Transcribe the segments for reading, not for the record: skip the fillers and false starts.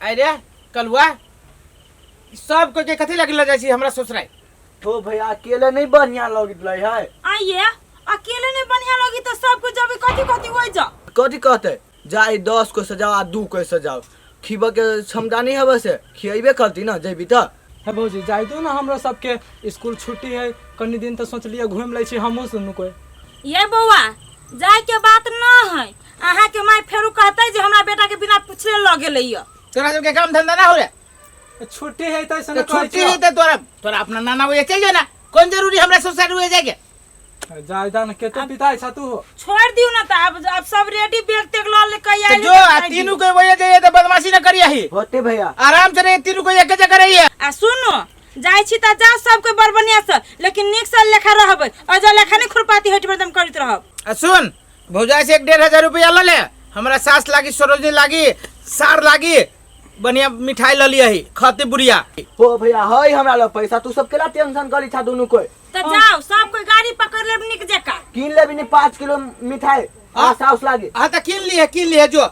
अरे कलुआ सब को के कथी लग जाय छी हमरा ससुराल तो भैया अकेले नहीं बढ़िया लगित है आइए अकेले नहीं बढ़िया लगी तो सबको जब कथी कथी हो जा कथी कहते जाए 10 को सजाओ आ 2 को सजाओ खीबा के क्षमता नहीं है वैसे खियेबे करती ना जेबी तो है भौजी जाय दो ना हमरा सबके स्कूल छुट्टी है कनी दिन तो सोचलिए घूम ले छी हमहू सुनु कोई ये बौआ जाय के बात ना है अहाँ के माय फेरू कहते जे हमरा बेटा के बिना पूछले ल गेलै य तोरा सब के काम धंधा ना हो रे छुट्टी है तो ऐसा छुट्टी है तो तोरा अपना नाना वो चल जाना कौन जरूरी हमरा ससुराल हुए जाके जायदा न के तो पिता छा तू छोड़ दियो ना त अब सब रेडी बैग तक ल ले के आई जो तीनों को वही जाइए तो बदमाशी न करिए ही होते भैया आराम से रहे तीनों को एक जगह रहिए आ सुनो जाय छी त जा सबके बर बढ़िया से लेकिन निक से लेखा रहबे अजा लेखा नहीं खुरपाती हट बदम करत रहब सुन भौजा से 1,500 रुपया ल ले हमरा सास लागी सरोजनी लागी सार लागी बढ़िया मिठाई ल लिया ही खाती बुढ़िया हो भैया है हमरा लो पैसा तू सब केला टेंशन करी था दोनों कोई त जाओ सब कोई गाड़ी पकड़ ले निक जका किन ले भी नहीं 5 किलो मिठाई आ साउस लागे हां त किन लिए जो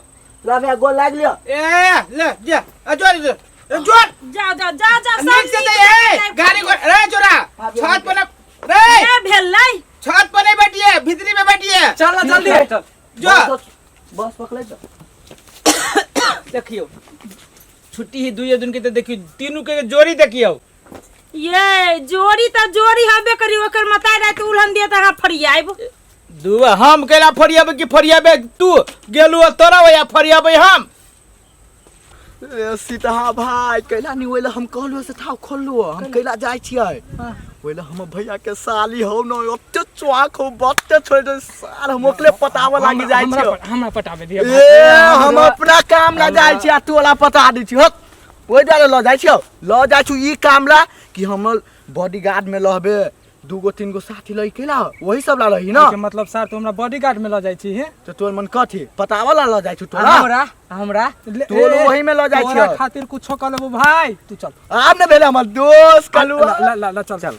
ला भैया गोल लाग लियो ए ले जा जो जाओ जा जा जा निक से दे ए गाड़ी को रे जोरा छत पर रे ए भेलै छत पर नहीं बैठिए भीतरी में बैठिए चल जल्दी जो बस पकड़ जा देखियो छुट्टी ही 2 दिन के तो देखियो तीनों के जोड़ी देखियो ये जोड़ी त जोड़ी हबे करी ओकर मताय रात उलहन दिए त फरियाब दुआ हम केला फरियाबे कि फरियाबे तू गेलु तोरा या फरियाबे हम सीता भाई कैला नहीं वेला हम कहलु से था खोललु हम कैला जाय छियै वेला हम भैया के साली हो न ओते चुआक हो बत्ते छोड़ दे सार हम ओकले पटावा लागी जाय छियै हमरा पटावे दिया ए हम अपना काम ला जाय छियै तू वाला पटा दी छी हो ओइ डाले ल जाय छियै ल जाय छु ई काम ला कि हम बॉडीगार्ड में रहबे 2 3 गो साथी लई केला वही सब ला रही ना मतलब सर तू हमरा बॉडीगार्ड में ल जाय छी हे तो तोर मन कथी पटावा ला ल जाय छु तोरा हमरा तू वही में ल जाय छी तोरा खातिर कुछो कर लेबो भाई तू चल आब ने भेले हमर दोस्त कलु ला चल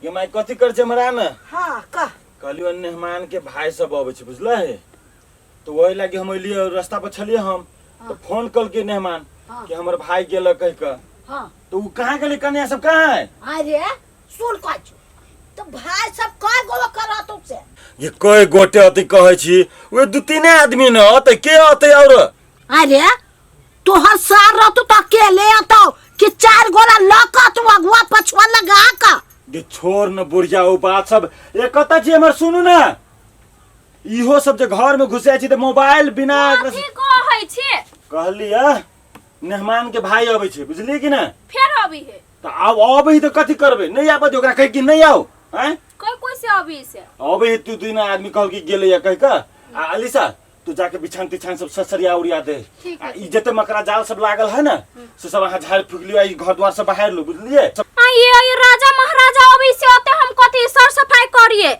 ये माय कथी कर छै हमरा न हां का कहलियो मेहमान के भाई सब आबै छै बुझले है तो वही लागी हम लिए रास्ता पर छलिए हम तो फोन कल के मेहमान कि हमर भाई गेल कह के हां तो उ कहां गेलै कन्या सब कहां है अरे सुन काछ तो भाई सब काय गो करा तुमसे ये कई गोटे अति कहै छी वे 2-3 आदमी न अते के अते और अरे तोहर सार रह तू त अकेले आतो कि 4 गोरा लका तू अगुआ पछवा लगा का ये छोड़ न बुढ़िया ओ बात सब ए कता छी हमर सुनू ना इहो सब जे घर में घुसे छी त मोबाइल बिना कथी कहै छी कहलिया मेहमान के भाई आबै छै बुझली कि ना फेर अभी है त आब आबै त कथी करबे नहीं आबै ओकरा कह कि नहीं आओ हैं कोई से अभी से अबे तू 2 आदमी कहल कि गेले या कह का आ अलीसा तू जाके बिछान तिछान सब ससरिया उड़िया दे आ ई जते मकरा जाल सब लागल है ना से सब वहां झाड़ फूक लियो ई घर द्वार से बाहर लो बुझलिए आ ये राजा महाराजा अभी से आते हम कथी सर सफाई करिए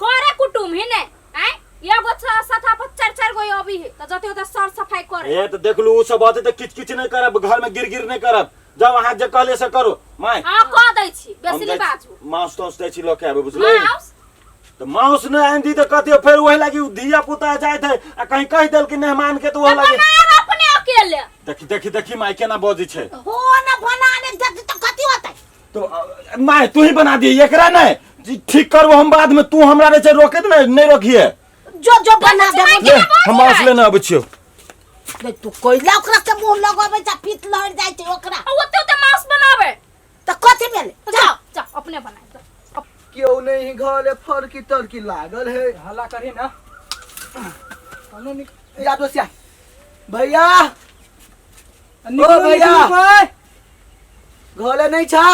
करे कुटुम है ने हैं एगो सथा पर 4 गो अभी है त जते होता सर सफाई करे ए त देख लो उ सब आते त किच नहीं करब घर में गिर नहीं करब जाओ वहां जे कहले से करो माय हां कह दै छी बेसी नहीं बाजू माउस तो दै छी लोके आबे बुझले तो माउस न आंधी त कते फेर वही लागी धिया पुता जाय थे आ कहीं कह देल कि मेहमान के तो वो लागी अपने अकेले देखी माय केना बजी छै हो ना बनाने जत त कथी होतै तो माय तू ही बना दिए एकरा नहीं ठीक करबो हम बाद में तू हमरा रे रोके दे नहीं रोकिए जो बना दे हम असले ना बचियो ले तू कोइला ओकरा से मुंह लगावे त पित लहर जाय छै ओकरा ओते मांस बनावे त कथी भेले जा अपने बनाए क्यों नहीं घरे फरकी तरकी लागल है हल्ला करी ना या दोसिया भैया निकलो भैया। भाई घरे नहीं छा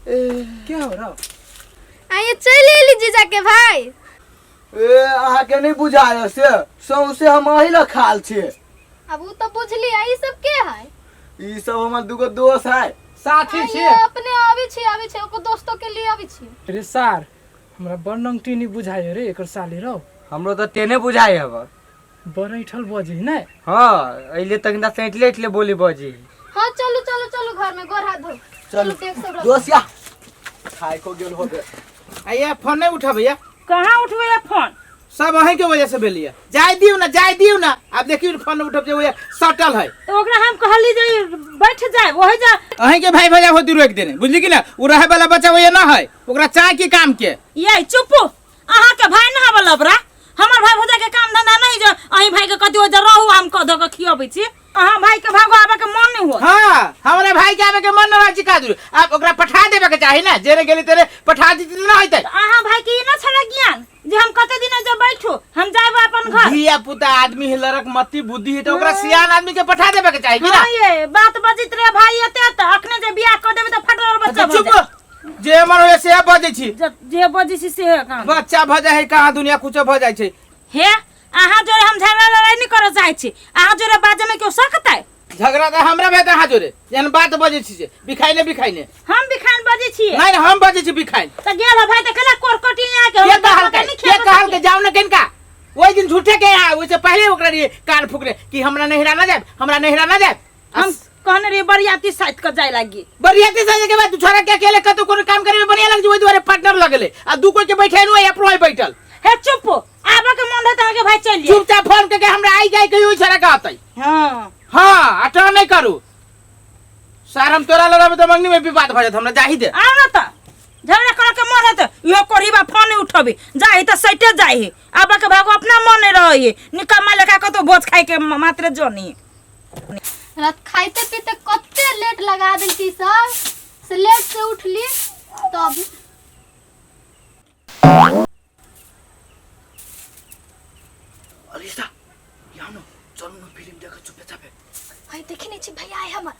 क्या हो रहा आइए चल ले जीजा के भाई ए अहा के नहीं बुझाय से सौसे हम अही ल खाल छे अब उ तो बुझली ई सब के है ई सब हमर दुगो दोस्त है साथी छे अपने आबी छे ओको दोस्तों के लिए आबी छे रे सर हमरा बर्नंग टीनी बुझाय रे एकर साली रहो हमरो तो तेने बुझाई हब बरैठल बजी नै हां अइले तक ना सेंटलेटले बोली बजी हां चलो घर में गोर हाथ धो चल देख सब दोसिया खाए को गेल होबे आइए फोन नहीं उठा भैया कहां उठबे ये फोन सब अहीं के वजह से भेलिए। जाय दियो ना अब देखियो फोन उठब जे वो सटल है तो ओकरा हम कहली जे बैठ जाए वही जा अहीं के भाई भैया होती रोक देने बुझली कि ना उ रहे वाला बच्चा वो ना है ओकरा चाय के काम के ये चुप अहाँ के भाई ना बोल बरा हमर भाई भौजा के काम धंधा नहीं जो अहीं भाई के कति ओजा रहू हम कह द के खियाबै छी अहाँ भाई के भागो आबे के मन नहीं हो। हां हमरा भाई के आबे के मन न रहै का दू आप ओकरा पठा देबे के चाही ना जेरे गेली तेरे पठा दीती ना होतै अहाँ भाई के ना छला ज्ञान जे हम कते दिन जे बैठो हम जाब अपन घर धिया पुता आदमी है लरक मति बुद्धि है तो ओकरा सियान आदमी के पठा देबे के चाही कि ना। हां ये बात बजित रे भाई एते त अखने जे बियाह कर देबे त फटल बच्चा चुप जे हमर होय से बजै छी जे बजै छी से काम बच्चा भ जाय है कहां दुनिया कुछ भ जाय छै हे अहाँ जोरे हम झगड़ा लड़ाई नहीं करे चाहे छी अहाँ जोरे बाजे में क्यों सकता है झगड़ा त हमरा भे त हाजोरे जन बात बजै छी से बिखाइने हम बिखान बजे छी नहीं हम बजै छी बिखाइन त गेल भाई त कला कोरकोटी आ के ये कहल के जाओ न किनका ओइ दिन झूठे के आ ओइ से पहले ओकरा रे कान फुकरे कि हमरा नहिरा ना जाए हम कहने रे बरियाती साथ क जाय लागी बरियाती साथ के बाद तू छोरा के अकेले कतो कोनो काम करे में बढ़िया लग जे ओइ दुआरे पार्टनर लगले आ दू कोई के बैठे न ओइ अपनो बैठल हे चुप आबा के मन रहता के भाई चल चुपचाप फोन के हमरा आई जाए कहियो छोरा का आतै हां अटो नहीं करू सर हम तोरा लगा में तो मंगनी में विवाद भ जात हमरा जाही दे आ न त झगड़ा करे के मन रहता यो करीबा फोन नहीं उठबी जाही त सइटे जाही आबा के भागो अपना मन नहीं रही निकम्मा लेका कतो भोज खाए के मात्र जोनी रात खाइते पीते कते लेट लगा देलती सब से लेट से उठली तब अलिसा यहाँ न चल न फिल्म देख चुपचाप भाई देखी नहीं छी भैया आए हमर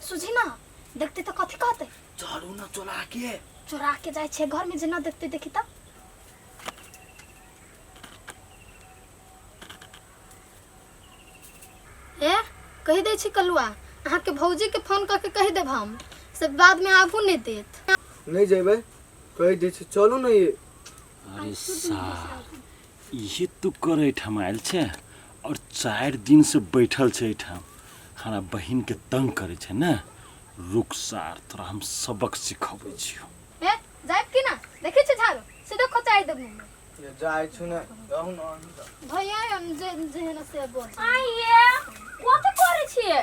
सुझी ना देखते तो कथी कहते चलू न चोरा के जाय छे घर में जे ना देखते देखी त ए कहि दे छी कलुआ अहाँ के भौजी के फोन करके कहि देब हम से बाद में आबू नहीं देत नहीं जेबे कह दे छी चलू न ये अरे सा ये तू करे ठाम आयल छे और 4 दिन से बैठल छे ठाम हमरा बहिन के तंग करे छे ना रुक सार तोरा हम सबक सिखाबै छियो ए जाइब कि ना देखि छी झारो सीधे खोचाई देब मुंह में ये जाय छु न रहू न भैया हम जे न से बोल आइए ओते करे छिए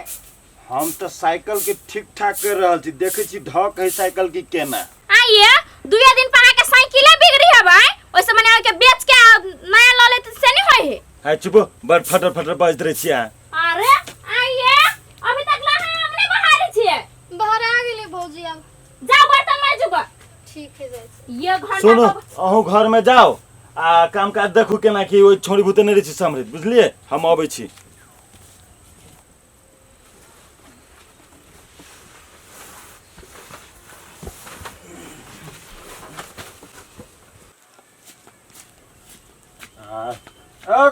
हम तो साइकिल के ठीक ठाक कर रहल छी देखे छी ढक है साइकिल की केना आइए दुया दिन पर आके साइकिले बिगड़ी है भाई ओइसे मने के बेच के नया ल ले त से नहीं होय है है चुप बड़ फटर बाज रहे छी अरे आइए अभी तक ला हम नहीं बाहर छिए बाहर आ गेली भौजी अब जाओ बर्तन मांज जुगा ठीक है जाय ये घंटा सुनो अहू घर में जाओ आ काम काज देखू केना कि ओइ छोड़ी भूते नहीं रही छी समृद्ध बुझलिए हम आबै छी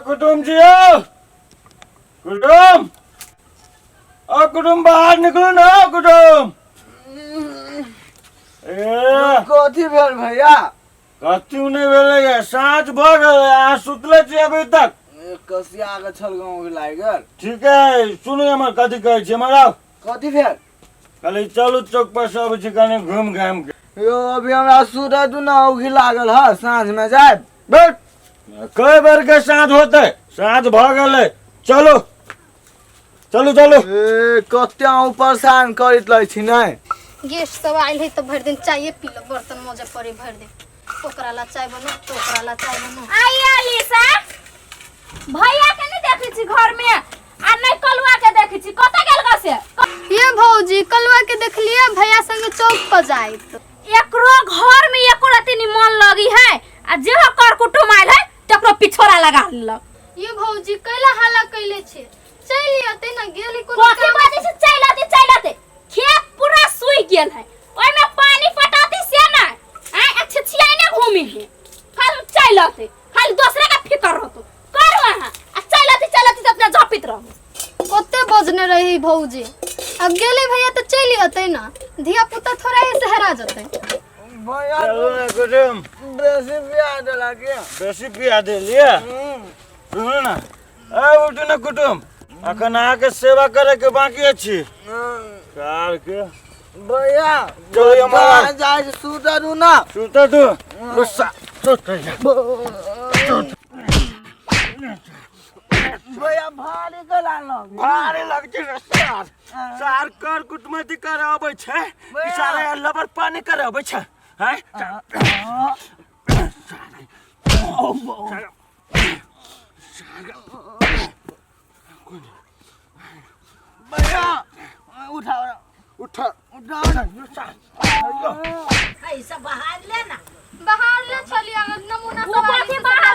कुटुम जी कुटुम बाहर निकलो ना कुटुम कथी भेल भैया कथी नहीं भेले साँझ भ गेल आ सुतले छी अभी तक कसिया के छल गांव के लागल ठीक है सुनो हमर कथी कहै छी हमरा कथी भेल कहले चलू चौक पर सब छी कने घूम घाम के यो अभी हमरा सूरज दू ना उगी लागल ह साँझ में जाए बैठ कई बार के साँझ होते साँझ भ गेले चलो चलो चलो ए कते परेशान करत लै छी नहीं गेस्ट सब आइल है तो भर दिन चाहिए पी लो बर्तन मोजे पड़ी भर दे ओकरा ला चाय बनो तो ओकरा ला चाय बनो आइए अलीसा भैया के नहीं देखी छी घर में आ नहीं कलुआ के देखी छी कत गेल ग से ये भौजी कलवा के देख लिए भैया संग चौक पर जाए एकरो घर में एको रति नि मन लगी है आ जे कर कुटुम आइल है तकरो पिछोरा लगा ल ये भौजी कैला हाला कैले छे चली आते ना गेली को कथि बाजे से चलाते खेत पूरा सुई गेल है ओय में पानी पटाती से ना आ अच्छे छियाई ना घूमी है खाली चलाते खाली दूसरे का फिकर रहतो कर वहां आ चलाते अपना झपित रहो कते बजने रही भौजी अब गेले भैया तो चली आते ना धिया पुता थोड़ा ही सहरा जते भैया चलो ना कुटुम बेसी बिया देला के बेसी पिया दे लिया सुनो ना ए उठो ना कुटुम अखन आके सेवा करे के बाकी अछि कार के भैया चलो हमारा जाए सूरज दू ना सुत तू गुस्सा सुत भैया भारी गला लग भारी लग छै रे सार सार कर कुटमती करे अबै छै कि सारे लबर पानी करे अबै छै हैं भैया उठाओ उठा ऐसा बाहर ले ना बाहर ले चलिए नमूना वो कथी बाहर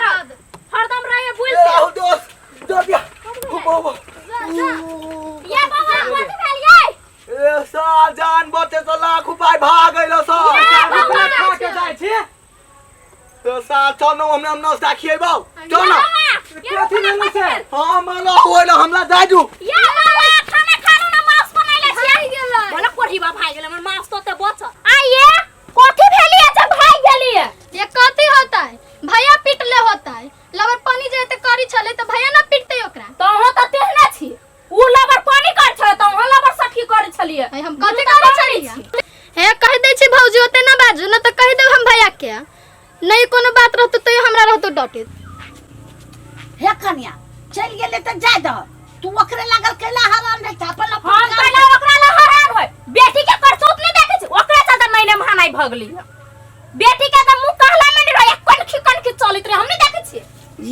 हरदम रहे बुलते दोस्त दिया ये बाबा कथी भेल ये ए साल जान बचे तो लाख रुपया भाग गइलो साल खा के जाइ छी तो साल चलो हमरा नाश्ता खिएबौ चल कथी लेलु से हां मला होइलो हमरा दाजू ये बाबा खाना खानु ना मांस बनैले छी बोला कोठी बा भाई गेल हमर मांस तो बच आइए कथी भेलिए जब भाई गेलिए ये कथी होता है भैया पिटले होता है लवर पानी जे ते करी छले तो भैया ना पिटते ओकरा तो हो तो तेहने छी उ लबर पानी कर छ तो हो लबर सखी कर छलिए हम कथी करे छलिए हे कह दे छी भौजी ओते ना बाजू ना तो कह देब हम भैया के नहीं कोनो बात रहतो तो हमरा रहतो डटे हे कन्या चल गेले त जा द तू ओकरे लागल केला हराम रे अपन हम कहला ओकरा ल हरान होय बेटी के करतूत नहीं देखे छी ओकरा साथ महीने महानाई भगली बेटी के त मुंह कहला में नहीं रहे कनखी चलित रहे हम नहीं देखे छी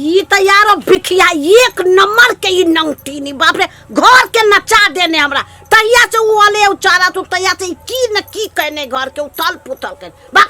ई त यार बिखिया एक नंबर के ई नंगटीनी बाप रे घर के नचा देने हमरा तैया से उ वाले उचारा तू तैया से की न की कहने घर के उथल पुथल के बा